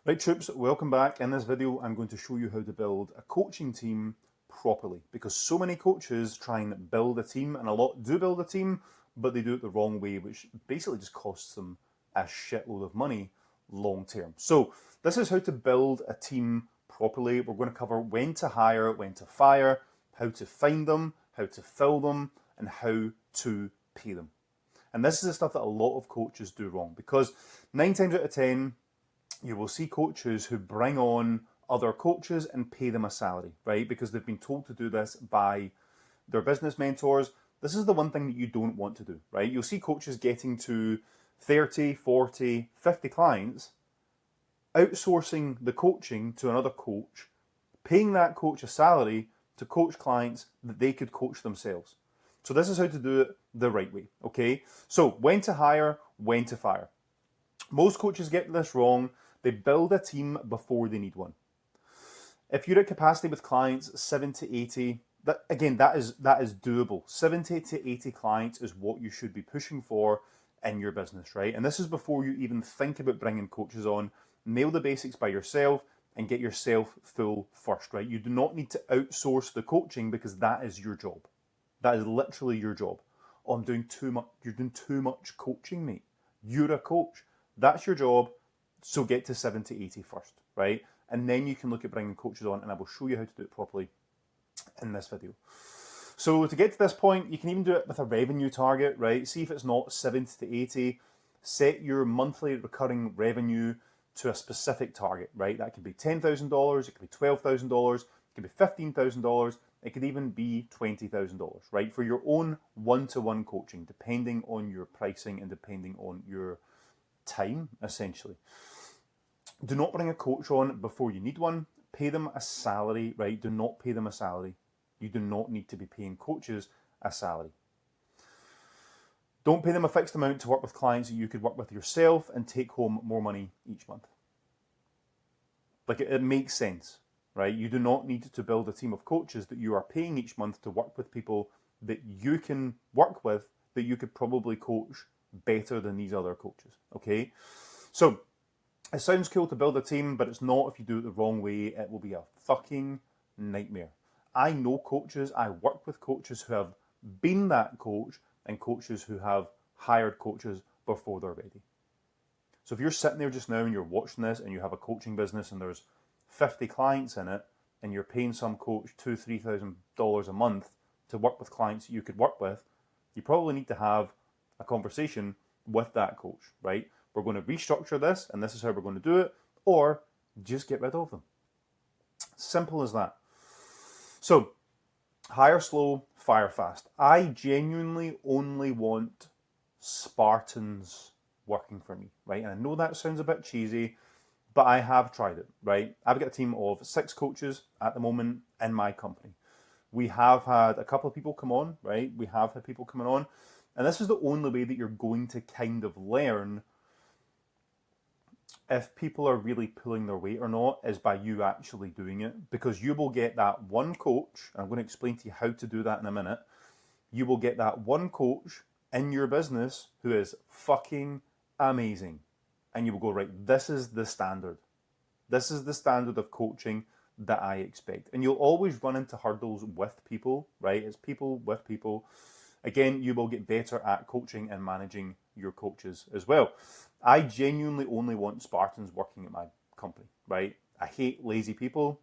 Right, troops, welcome back. In this video, I'm going to show you how to build a coaching team properly, because so many coaches try and build a team, and a lot do build a team, but they do it the wrong way, which basically just costs them a shitload of money long term. So this is how to build a team properly. We're going to cover when to hire, when to fire, how to find them, how to fill them, and how to pay them. And this is the stuff that a lot of coaches do wrong, because 9 times out of 10, you will see coaches who bring on other coaches and pay them a salary, right? Because they've been told to do this by their business mentors. This is the one thing that you don't want to do, right? You'll see coaches getting to 30, 40, 50 clients, outsourcing the coaching to another coach, paying that coach a salary to coach clients that they could coach themselves. So this is how to do it the right way, okay? So when to hire, when to fire. Most coaches get this wrong. They build a team before they need one. If you're at capacity with clients, 7 to 80, that is doable. 70 to 80 clients is what you should be pushing for in your business, right? And this is before you even think about bringing coaches on. Nail the basics by yourself and get yourself full first, right? You do not need to outsource the coaching, because that is your job. That is literally your job. Oh, I'm doing too much. You're doing too much coaching, mate. You're a coach. That's your job. So get to 70, 80 first, right? And then you can look at bringing coaches on, and I will show you how to do it properly in this video. So to get to this point, you can even do it with a revenue target, right? See if it's not 70 to 80. Set your monthly recurring revenue to a specific target, right? That could be $10,000, it could be $12,000, it could be $15,000, it could even be $20,000, right? For your own one-to-one coaching, depending on your pricing and depending on your time, essentially. Do not bring a coach on before you need one. Pay them a salary, right? Do not pay them a salary. You do not need to be paying coaches a salary. Don't pay them a fixed amount to work with clients that you could work with yourself and take home more money each month. Like, it makes sense, right? You do not need to build a team of coaches that you are paying each month to work with people that you can work with, that you could probably coach better than these other coaches, okay? So it sounds cool to build a team, but it's not if you do it the wrong way. It will be a fucking nightmare. I know coaches, I work with coaches who have been that coach, and coaches who have hired coaches before they're ready. So if you're sitting there just now and you're watching this and you have a coaching business and there's 50 clients in it, and you're paying some coach $2,000, $3,000 a month to work with clients you could work with, you probably need to have a conversation with that coach, right? We're going to restructure this, and this is how we're going to do it, or just get rid of them. Simple as that. So, hire slow, fire fast. I genuinely only want Spartans working for me, right? And I know that sounds a bit cheesy, but I have tried it, right? I've got a team of 6 coaches at the moment in my company. We have had a couple of people come on, right? We have had people coming on, and this is the only way that you're going to kind of learn if people are really pulling their weight or not, is by you actually doing it. Because you will get that one coach, and I'm going to explain to you how to do that in a minute. You will get that one coach in your business who is fucking amazing. And you will go, right, this is the standard. This is the standard of coaching that I expect. And you'll always run into hurdles with people, right? It's people with people. Again, you will get better at coaching and managing your coaches as well. I genuinely only want Spartans working at my company, right? I hate lazy people.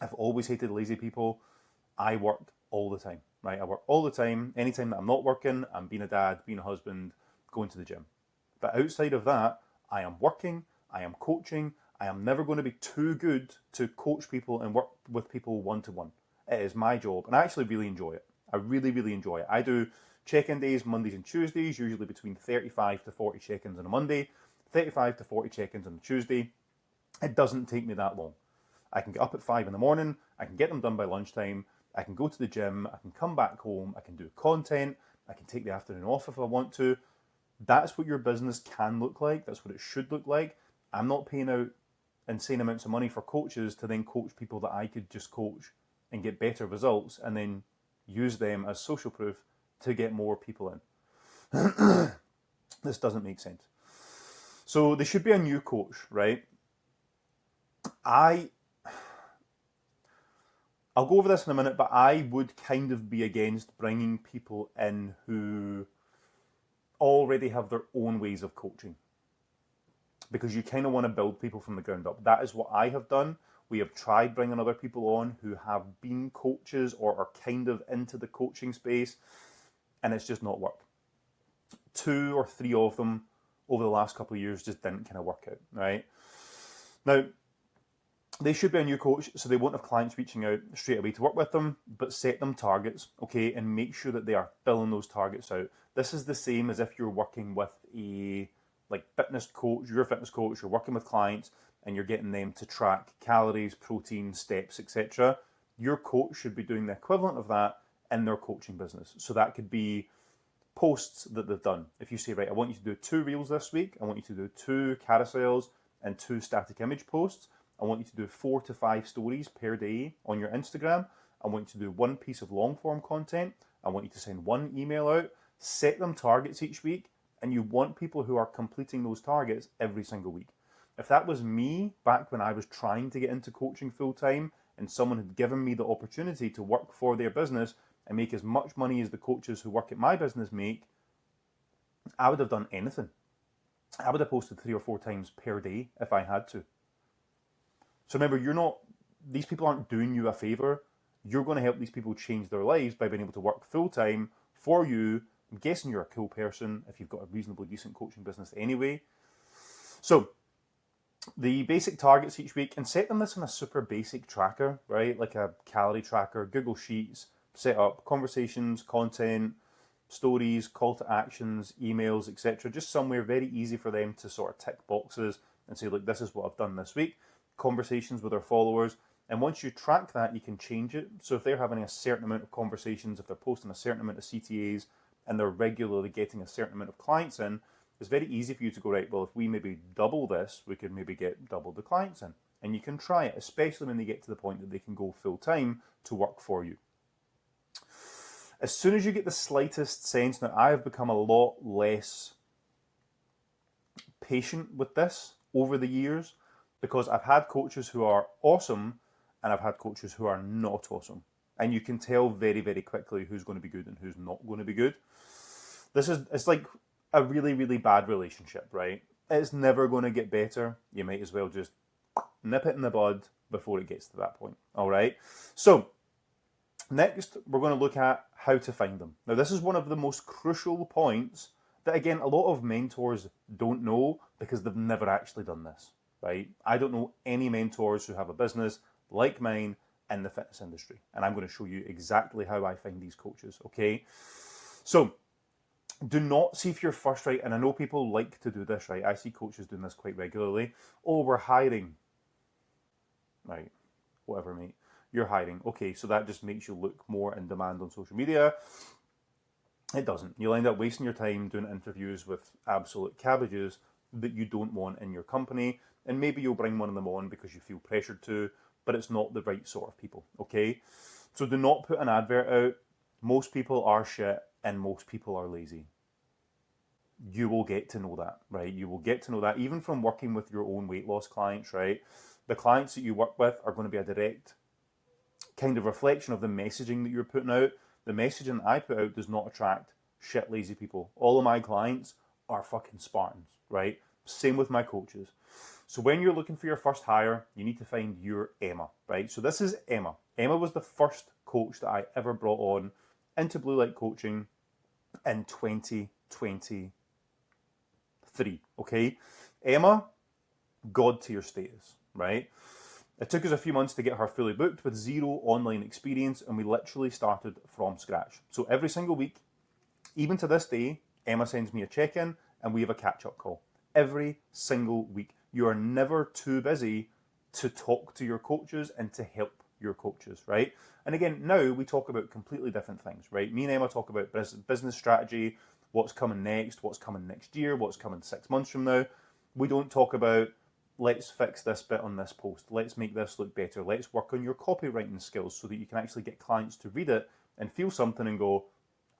I've always hated lazy people. I work all the time, right? I work all the time. Anytime that I'm not working, I'm being a dad, being a husband, going to the gym. But outside of that, I am working, I am coaching. I am never going to be too good to coach people and work with people one-to-one. It is my job, and I actually really enjoy it. I really, really enjoy it. I do check-in days Mondays and Tuesdays, usually between 35 to 40 check-ins on a Monday, 35 to 40 check-ins on a Tuesday. It doesn't take me that long. I can get up at 5 in the morning, I can get them done by lunchtime, I can go to the gym, I can come back home, I can do content, I can take the afternoon off if I want to. That's what your business can look like. That's what it should look like. I'm not paying out insane amounts of money for coaches to then coach people that I could just coach and get better results and then use them as social proof to get more people in. This doesn't make sense. So there should be a new coach, right? I'll go over this in a minute, but I would kind of be against bringing people in who already have their own ways of coaching, because you kind of want to build people from the ground up. That is what I have done. We have tried bringing other people on who have been coaches or are kind of into the coaching space, and it's just not worked. 2 or 3 of them over the last couple of years just didn't kind of work out, right? Now, they should be a new coach, so they won't have clients reaching out straight away to work with them, but set them targets, okay, and make sure that they are filling those targets out. This is the same as if you're working with a fitness coach, you're a fitness coach, you're working with clients, and you're getting them to track calories, protein, steps, etc. Your coach should be doing the equivalent of that in their coaching business. So that could be posts that they've done. If you say, right, I want you to do 2 reels this week, I want you to do 2 carousels and 2 static image posts, I want you to do 4 to 5 stories per day on your Instagram. I want you to do 1 piece of long form content. I want you to send 1 email out. Set them targets each week, and you want people who are completing those targets every single week. If that was me back when I was trying to get into coaching full time and someone had given me the opportunity to work for their business and make as much money as the coaches who work at my business make, I would have done anything. I would have posted 3 or 4 times per day if I had to. So remember, these people aren't doing you a favor. You're going to help these people change their lives by being able to work full time for you. I'm guessing you're a cool person if you've got a reasonably decent coaching business anyway. So the basic targets each week, and set them this on a super basic tracker, right? Like a calorie tracker, Google Sheets, set up conversations, content, stories, call to actions, emails, etc. Just somewhere very easy for them to sort of tick boxes and say, look, this is what I've done this week. Conversations with their followers. And once you track that, you can change it. So if they're having a certain amount of conversations, if they're posting a certain amount of CTAs, and they're regularly getting a certain amount of clients in, it's very easy for you to go, right, well, if we maybe double this, we could maybe get double the clients in. And you can try it, especially when they get to the point that they can go full time to work for you. As soon as you get the slightest sense, now I have become a lot less patient with this over the years, because I've had coaches who are awesome and I've had coaches who are not awesome. And you can tell very, very quickly who's going to be good and who's not going to be good. It's like a really, really bad relationship, right? It's never going to get better. You might as well just nip it in the bud before it gets to that point. All right. So next, we're going to look at how to find them. Now, this is one of the most crucial points that, again, a lot of mentors don't know because they've never actually done this, right? I don't know any mentors who have a business like mine in the fitness industry. And I'm going to show you exactly how I find these coaches, okay? So do not see if you're first, right? And I know people like to do this, right? I see coaches doing this quite regularly. Oh, we're hiring. Right, whatever, mate. You're hiring. Okay, so that just makes you look more in demand on social media. It doesn't. You'll end up wasting your time doing interviews with absolute cabbages that you don't want in your company. And maybe you'll bring one of them on because you feel pressured to, but it's not the right sort of people, okay? So do not put an advert out. Most people are shit and most people are lazy. You will get to know that, right? You will get to know that even from working with your own weight loss clients, right? The clients that you work with are going to be a direct kind of reflection of the messaging that you're putting out. The messaging that I put out does not attract shit lazy people. All of my clients are fucking Spartans, right? Same with my coaches. So when you're looking for your first hire, you need to find your Emma, right? So this is Emma. Emma was the first coach that I ever brought on into Blue Light Coaching in 2023, okay? Emma, God tier status, right? It took us a few months to get her fully booked with 0 online experience, and we literally started from scratch. So every single week, even to this day, Emma sends me a check-in and we have a catch-up call. Every single week. You are never too busy to talk to your coaches and to help your coaches, right? And again, now we talk about completely different things, right? Me and Emma talk about business strategy, what's coming next year, what's coming 6 months from now. We don't talk about, let's fix this bit on this post, let's make this look better, let's work on your copywriting skills so that you can actually get clients to read it and feel something and go,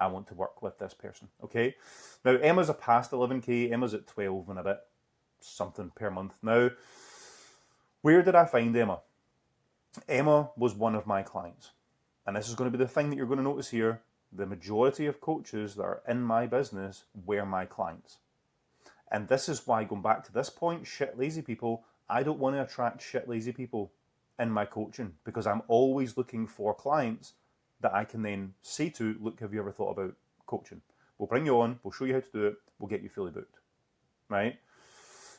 I want to work with this person, okay? Now, Emma's a past 11K, Emma's at 12 and a bit something per month now. Where did I find Emma? Emma was one of my clients. And this is going to be the thing that you're going to notice here. The majority of coaches that are in my business were my clients. And this is why, going back to this point, shit lazy people, I don't want to attract shit lazy people in my coaching, because I'm always looking for clients that I can then say to, look, have you ever thought about coaching? We'll bring you on, we'll show you how to do it, we'll get you fully booked, right?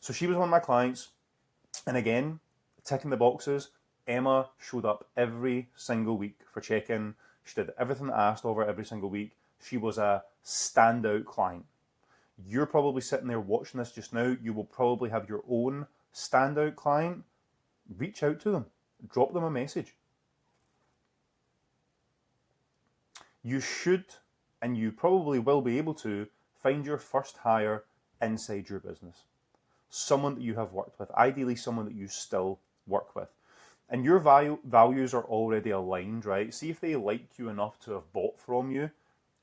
So she was one of my clients. And again, ticking the boxes, Emma showed up every single week for check-in. She did everything I asked of her every single week. She was a standout client. You're probably sitting there watching this just now. You will probably have your own standout client. Reach out to them. Drop them a message. You should, and you probably will be able to, find your first hire inside your business. Someone that you have worked with, ideally someone that you still work with. And your values are already aligned, right? See if they like you enough to have bought from you,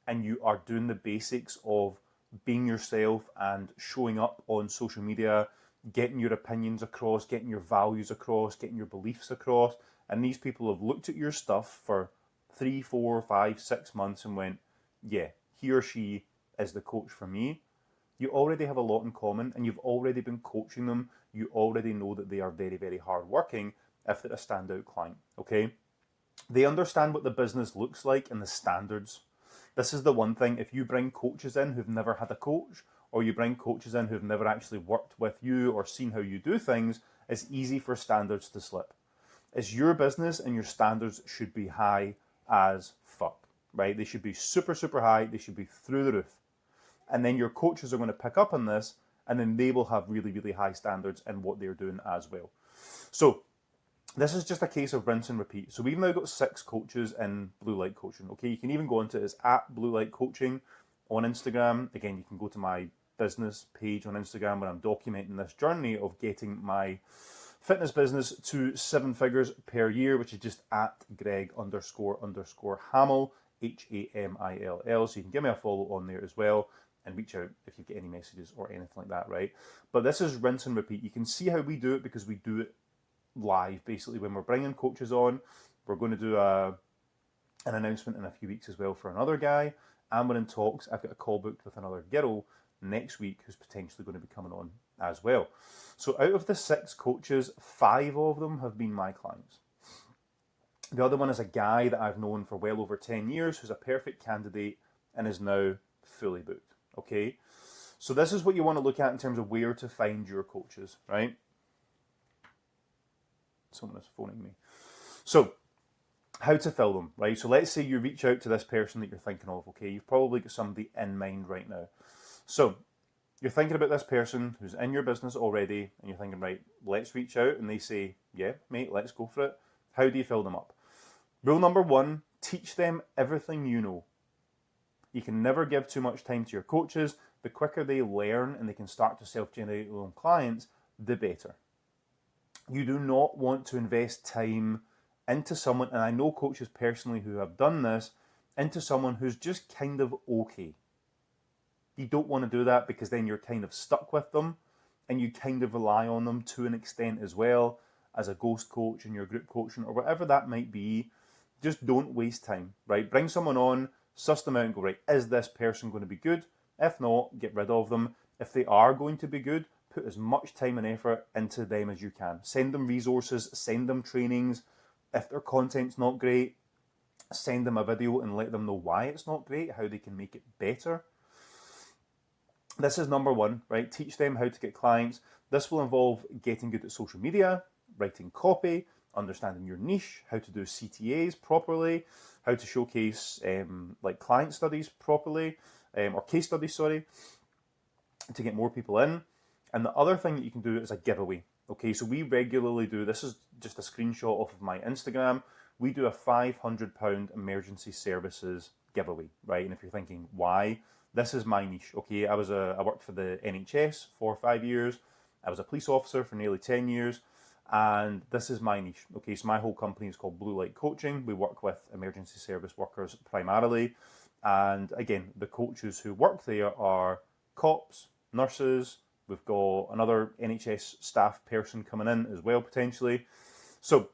and you are doing the basics of being yourself and showing up on social media, getting your opinions across, getting your values across, getting your beliefs across. And these people have looked at your stuff for 3, 4, 5, 6 months and went, yeah, he or she is the coach for me. You already have a lot in common, and you've already been coaching them. You already know that they are very, very hardworking if they're a standout client, okay? They understand what the business looks like and the standards. This is the one thing, if you bring coaches in who've never had a coach, or you bring coaches in who've never actually worked with you or seen how you do things, it's easy for standards to slip. It's your business, and your standards should be high as fuck, right? They should be super, super high. They should be through the roof. And then your coaches are going to pick up on this, and then they will have really, really high standards in what they're doing as well. So this is just a case of rinse and repeat. So we've now got 6 coaches in Blue Light Coaching. Okay, you can even go into it as @Blue Light Coaching on Instagram. Again, you can go to my business page on Instagram where I'm documenting this journey of getting my fitness business to 7 figures per year, which is just @Greg__Hamill, HAMILL. So you can give me a follow on there as well, and reach out if you get any messages or anything like that, right? But this is rinse and repeat. You can see how we do it because we do it live. Basically, when we're bringing coaches on, we're going to do an announcement in a few weeks as well for another guy, and we're in talks. I've got a call booked with another girl next week who's potentially going to be coming on as well. So out of the 6 coaches, 5 of them have been my clients. The other one is a guy that I've known for well over 10 years who's a perfect candidate and is now fully booked, okay? So this is what you want to look at in terms of where to find your coaches, right? Someone is phoning me. So how to fill them, right? So let's say you reach out to this person that you're thinking of, okay? You've probably got somebody in mind right now. So you're thinking about this person who's in your business already, and you're thinking, right, let's reach out, and they say, yeah, mate, let's go for it. How do you fill them up? Rule number 1, teach them everything you know. You can never give too much time to your coaches. The quicker they learn and they can start to self-generate their own clients, the better. You do not want to invest time into someone, and I know coaches personally who have done this, into someone who's just kind of okay. You don't want to do that, because then you're kind of stuck with them, and you kind of rely on them to an extent as well as a ghost coach in your group coaching or whatever that might be. Just don't waste time, right? Bring someone on, suss them out and go, right, is this person going to be good? If not, get rid of them. If they are going to be good, put as much time and effort into them as you can. Send them resources, send them trainings. If their content's not great, send them a video and let them know why it's not great, how they can make it better. This is number 1, right? Teach them how to get clients. This will involve getting good at social media, writing copy, understanding your niche, how to do CTAs properly, how to showcase like client studies properly, or case studies, sorry, to get more people in. And the other thing that you can do is a giveaway. Okay, so we regularly do, this is just a screenshot off of my Instagram, we do a £500 emergency services giveaway, right? And if you're thinking, why? This is my niche, okay? I worked for the NHS for 5 years. I was a police officer for nearly 10 years. And this is my niche. Okay, so my whole company is called Blue Light Coaching. We work with emergency service workers primarily. And again, the coaches who work there are cops, nurses, We've got another NHS staff person coming in as well, potentially. So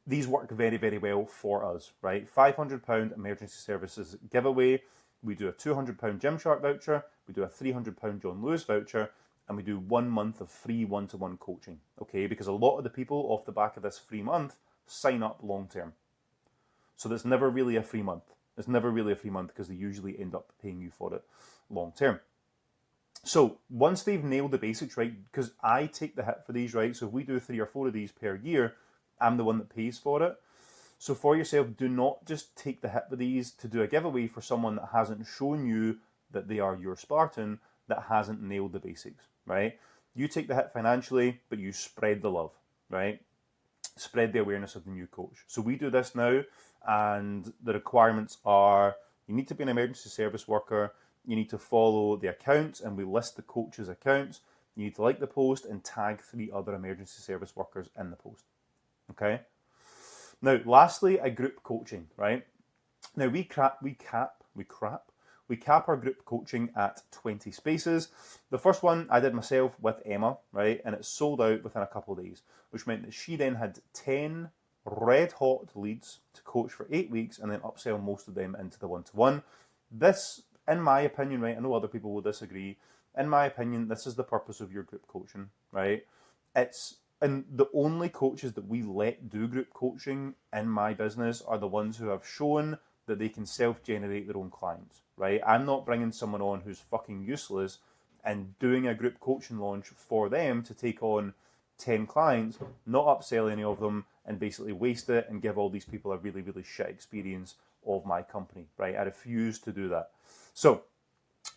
these work very, very well for us, right? £500 emergency services giveaway. We do a £200 Gymshark voucher. We do a £300 John Lewis voucher. And we do 1 month of free one-to-one coaching, okay? Because a lot of the people off the back of this free month sign up long-term. So that's never really a free month. It's never really a free month because they usually end up paying you for it long-term. So once they've nailed the basics, right, because I take the hit for these, right? So if we do 3 or 4 of these per year, I'm the one that pays for it. So for yourself, do not just take the hit with these to do a giveaway for someone that hasn't shown you that they are your Spartan, that hasn't nailed the basics, right? You take the hit financially, but you spread the love, right? Spread the awareness of the new coach. So we do this now, and the requirements are you need to be an emergency service worker, you need to follow the accounts, and we list the coach's accounts. You need to like the post and tag 3 other emergency service workers in the post. Okay? Now, lastly, a group coaching, right? Now, we cap our group coaching at 20 spaces. The first one I did myself with Emma, right? And it sold out within a couple of days, which meant that she then had 10 red hot leads to coach for 8 weeks and then upsell most of them into the one-to-one. This, in my opinion, right? I know other people will disagree. In my opinion, this is the purpose of your group coaching, right? And the only coaches that we let do group coaching in my business are the ones who have shown that they can self-generate their own clients, right? I'm not bringing someone on who's fucking useless and doing a group coaching launch for them to take on 10 clients, not upsell any of them, and basically waste it and give all these people a really, really shit experience of my company, right? I refuse to do that. So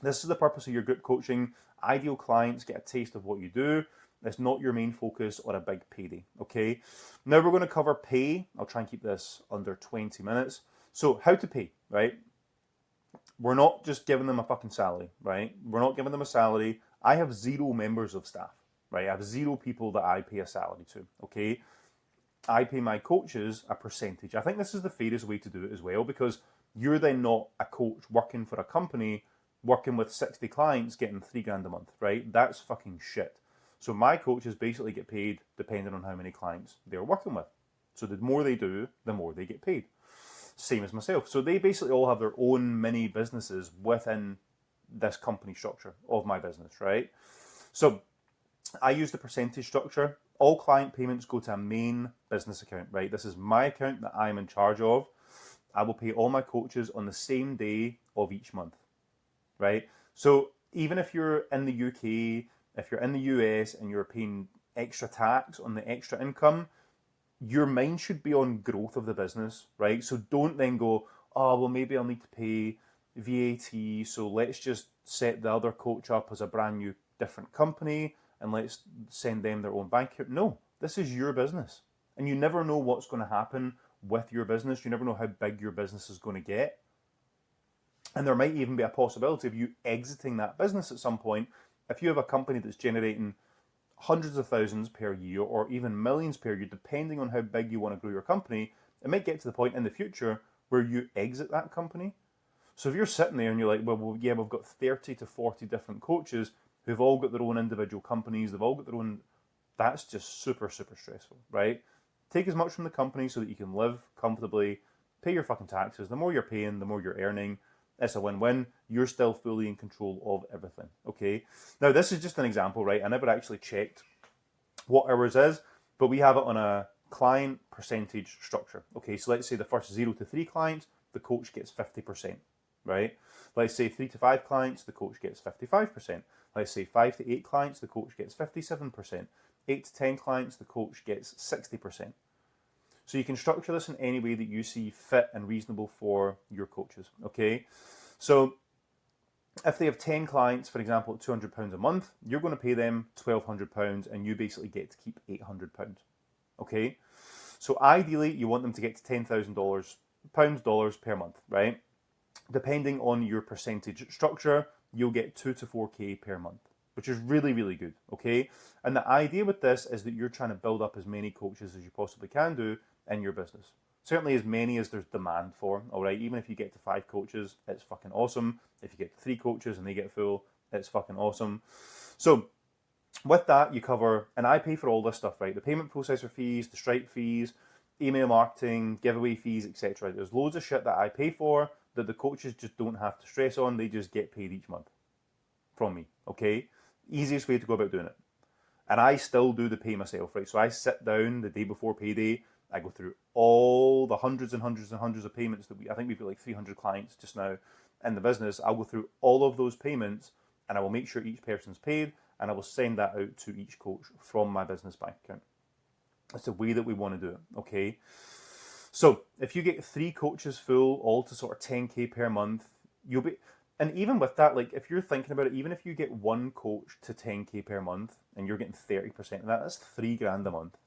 this is the purpose of your group coaching. Ideal clients get a taste of what you do. It's not your main focus or a big payday, okay? Now we're going to cover pay. I'll try and keep this under 20 minutes. So how to pay, right? We're not just giving them a fucking salary, right? We're not giving them a salary. I have 0 members of staff, right? I have 0 people that I pay a salary to, okay? I pay my coaches a percentage. I think this is the fairest way to do it as well, because you're then not a coach working for a company, working with 60 clients, getting $3,000 a month, right? That's fucking shit. So my coaches basically get paid depending on how many clients they're working with. So the more they do, the more they get paid. Same as myself. So they basically all have their own mini businesses within this company structure of my business, right? So I use the percentage structure. All client payments go to a main business account, right? This is my account that I'm in charge of. I will pay all my coaches on the same day of each month, right? So even if you're in the UK, if you're in the US and you're paying extra tax on the extra income, your mind should be on growth of the business, right? So don't then go, oh, well, maybe I'll need to pay VAT, so let's just set the other coach up as a brand new different company and let's send them their own bank account. No, this is your business. And you never know what's going to happen with your business. You never know how big your business is going to get. And there might even be a possibility of you exiting that business at some point. If you have a company that's generating hundreds of thousands per year or even millions per year, depending on how big you want to grow your company, it might get to the point in the future where you exit that company. So if you're sitting there and you're like, well, yeah, we've got 30 to 40 different coaches who've all got their own individual companies, they've all got their own, that's just super, super stressful, right? Take as much from the company so that you can live comfortably, pay your fucking taxes. The more you're paying, the more you're earning. It's a win-win. You're still fully in control of everything, okay? Now, this is just an example, right? I never actually checked what ours is, but we have it on a client percentage structure, okay? So let's say the first 0 to 3 clients, the coach gets 50%, right? Let's say 3 to 5 clients, the coach gets 55%. Let's say 5 to 8 clients, the coach gets 57%. 8 to 10 clients, the coach gets 60%. So you can structure this in any way that you see fit and reasonable for your coaches, okay? So if they have 10 clients, for example, at £200 a month, you're going to pay them £1,200 and you basically get to keep £800, okay? So ideally, you want them to get to $10,000, dollars per month, right? Depending on your percentage structure, you'll get 2 to 4K per month, which is really, really good, okay? And the idea with this is that you're trying to build up as many coaches as you possibly can do in your business. Certainly as many as there's demand for, all right? Even if you get to 5 coaches, it's fucking awesome. If you get to 3 coaches and they get full, it's fucking awesome. So with that, you cover, and I pay for all this stuff, right? The payment processor fees, the Stripe fees, email marketing, giveaway fees, etc. There's loads of shit that I pay for that the coaches just don't have to stress on. They just get paid each month from me, okay? Easiest way to go about doing it. And I still do the pay myself, right? So I sit down the day before payday. I go through all the hundreds and hundreds and hundreds of payments that I think we've got like 300 clients just now in the business. I'll go through all of those payments and I will make sure each person's paid and I will send that out to each coach from my business bank account. That's the way that we want to do it, okay? So if you get 3 coaches full, all to sort of 10K per month, you'll be, and even with that, like if you're thinking about it, even if you get 1 coach to 10K per month and you're getting 30% of that, that's £3,000 a month.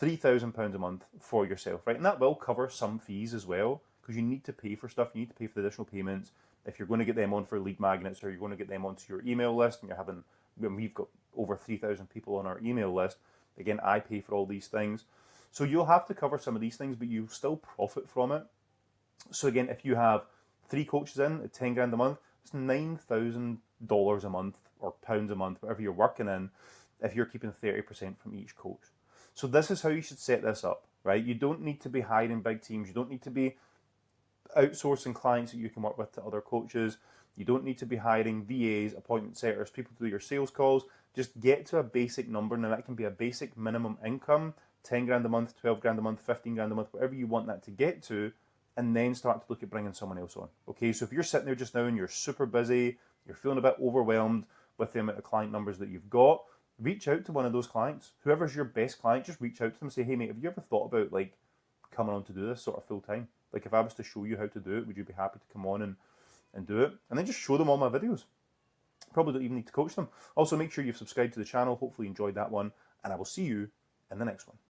£3,000 a month for yourself, right? And that will cover some fees as well, because you need to pay for stuff. You need to pay for the additional payments. If you're going to get them on for lead magnets or you're going to get them onto your email list and you're having, we've got over 3,000 people on our email list. Again, I pay for all these things. So you'll have to cover some of these things, but you still profit from it. So again, if you have 3 coaches in at 10 grand a month, it's $9,000 a month or pounds a month, whatever you're working in, if you're keeping 30% from each coach. So this is how you should set this up, right? You don't need to be hiring big teams. You don't need to be outsourcing clients that you can work with to other coaches. You don't need to be hiring VAs, appointment setters, people to do your sales calls. Just get to a basic number. Now that can be a basic minimum income, 10 grand a month, 12 grand a month, 15 grand a month, whatever you want that to get to, and then start to look at bringing someone else on. Okay, so if you're sitting there just now and you're super busy, you're feeling a bit overwhelmed with the amount of client numbers that you've got, reach out to one of those clients. Whoever's your best client, just reach out to them and say, hey mate, have you ever thought about like coming on to do this sort of full time? Like if I was to show you how to do it, would you be happy to come on and do it? And then just show them all my videos. Probably don't even need to coach them. Also make sure you've subscribed to the channel. Hopefully you enjoyed that one. And I will see you in the next one.